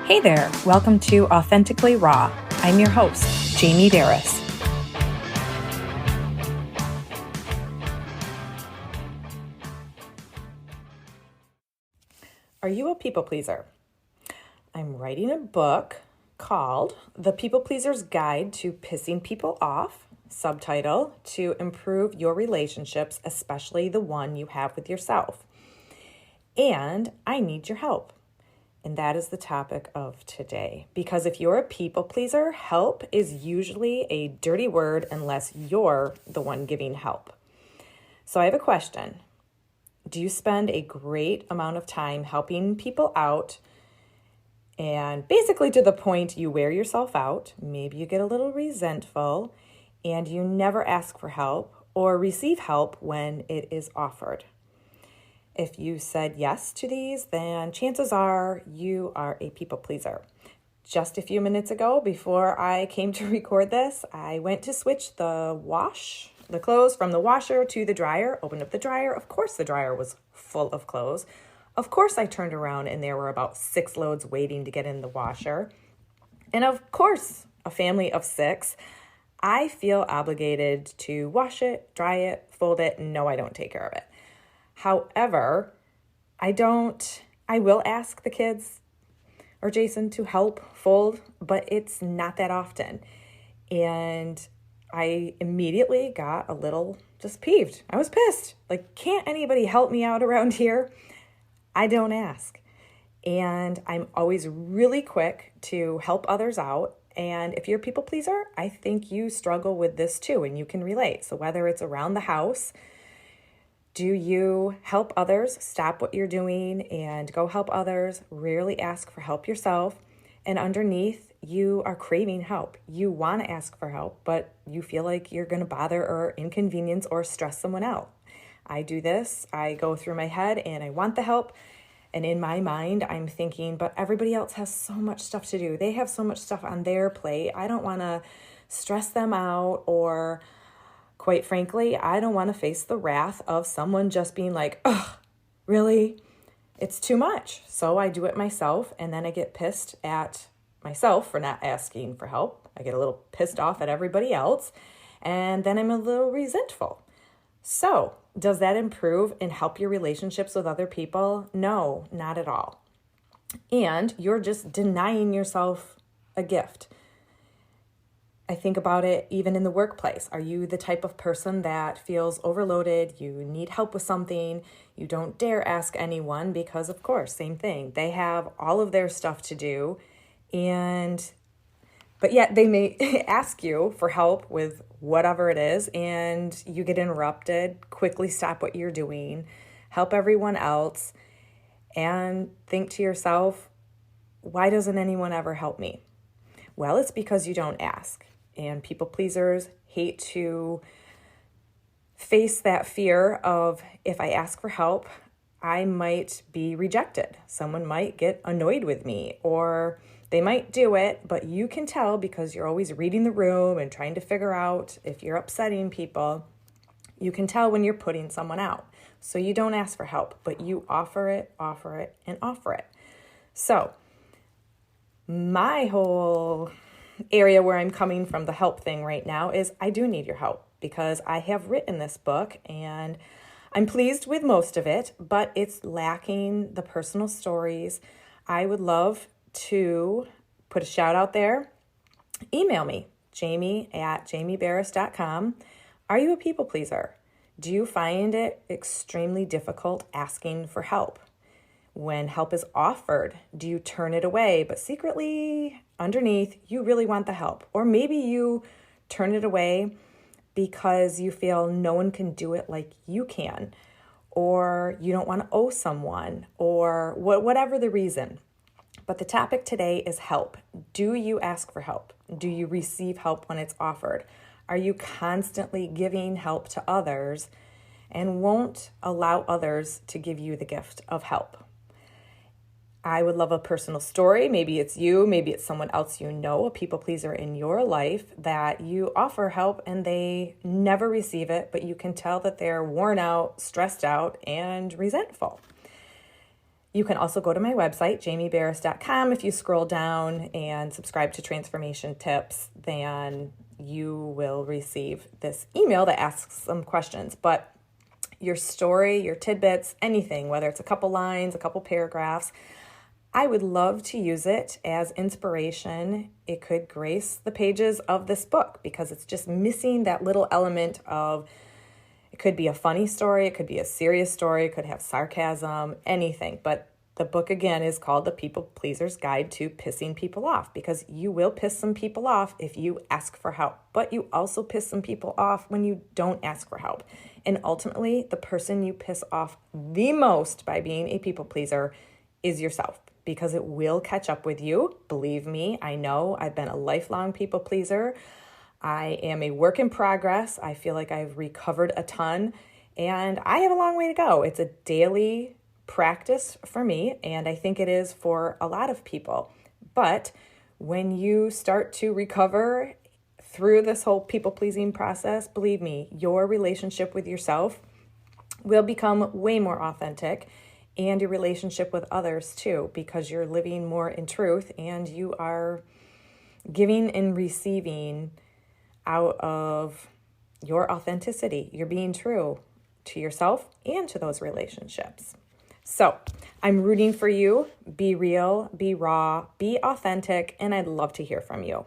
Hey there, welcome to Authentically Raw. I'm your host, Jamie Berris. Are you a people pleaser? I'm writing a book called The People Pleaser's Guide to Pissing People Off, subtitle, to improve your relationships, especially the one you have with yourself. And I need your help. And that is the topic of today. Because if you're a people pleaser, help is usually a dirty word unless you're the one giving help. So I have a question. Do you spend a great amount of time helping people out and basically to the point you wear yourself out? Maybe you get a little resentful and you never ask for help or receive help when it is offered. If you said yes to these, then chances are you are a people pleaser. Just a few minutes ago, before I came to record this, I went to switch the clothes from the washer to the dryer, opened up the dryer. Of course, the dryer was full of clothes. Of course, I turned around and there were about 6 loads waiting to get in the washer. And of course, a family of 6, I feel obligated to wash it, dry it, fold it. No, I don't take care of it. However, I will ask the kids or Jason to help fold, but it's not that often. And I immediately got a little just peeved. I was pissed. Like, can't anybody help me out around here? I don't ask. And I'm always really quick to help others out. And if you're a people pleaser, I think you struggle with this too, and you can relate. So whether it's around the house, do you help others stop what you're doing and go help others? Rarely ask for help yourself. And underneath, you are craving help. You want to ask for help, but you feel like you're going to bother or inconvenience or stress someone out. I do this. I go through my head and I want the help. And in my mind, I'm thinking, but everybody else has so much stuff to do. They have so much stuff on their plate. I don't want to stress them out, or quite frankly, I don't want to face the wrath of someone just being like, ugh, really? It's too much. So I do it myself, and then I get pissed at myself for not asking for help. I get a little pissed off at everybody else, and then I'm a little resentful. So does that improve and help your relationships with other people? No, not at all. And you're just denying yourself a gift. I think about it even in the workplace. Are you the type of person that feels overloaded? You need help with something. You don't dare ask anyone because, of course, same thing. They have all of their stuff to do, but yet they may ask you for help with whatever it is, and you get interrupted. Quickly stop what you're doing, help everyone else, and think to yourself, why doesn't anyone ever help me? Well, it's because you don't ask. And people pleasers hate to face that fear of, if I ask for help, I might be rejected. Someone might get annoyed with me, or they might do it, but you can tell because you're always reading the room and trying to figure out if you're upsetting people. You can tell when you're putting someone out. So you don't ask for help, but you offer it, and offer it. So my whole area where I'm coming from the help thing right now is I do need your help, because I have written this book and I'm pleased with most of it, but it's lacking the personal stories. I would love to put a shout out there. Email me, jamie@jamieberris.com. Are you a people pleaser? Do you find it extremely difficult asking for help? When help is offered, do you turn it away, but secretly underneath, you really want the help? Or maybe you turn it away because you feel no one can do it like you can, or you don't want to owe someone, or whatever the reason. But the topic today is help. Do you ask for help? Do you receive help when it's offered? Are you constantly giving help to others and won't allow others to give you the gift of help? I would love a personal story. Maybe it's you, maybe it's someone else you know, a people pleaser in your life that you offer help and they never receive it, but you can tell that they're worn out, stressed out, and resentful. You can also go to my website, jamieberris.com. If you scroll down and subscribe to Transformation Tips, then you will receive this email that asks some questions. But your story, your tidbits, anything, whether it's a couple lines, a couple paragraphs, I would love to use it as inspiration. It could grace the pages of this book because it's just missing that little element of, it could be a funny story, it could be a serious story, it could have sarcasm, anything. But the book, again, is called The People Pleaser's Guide to Pissing People Off, because you will piss some people off if you ask for help. But you also piss some people off when you don't ask for help. And ultimately, the person you piss off the most by being a people pleaser is yourself, because it will catch up with you. Believe me, I know. I've been a lifelong people pleaser. I am a work in progress. I feel like I've recovered a ton, and I have a long way to go. It's a daily practice for me, and I think it is for a lot of people. But when you start to recover through this whole people-pleasing process, believe me, your relationship with yourself will become way more authentic, and your relationship with others too, because you're living more in truth and you are giving and receiving out of your authenticity. You're being true to yourself and to those relationships. So I'm rooting for you. Be real, be raw, be authentic, and I'd love to hear from you.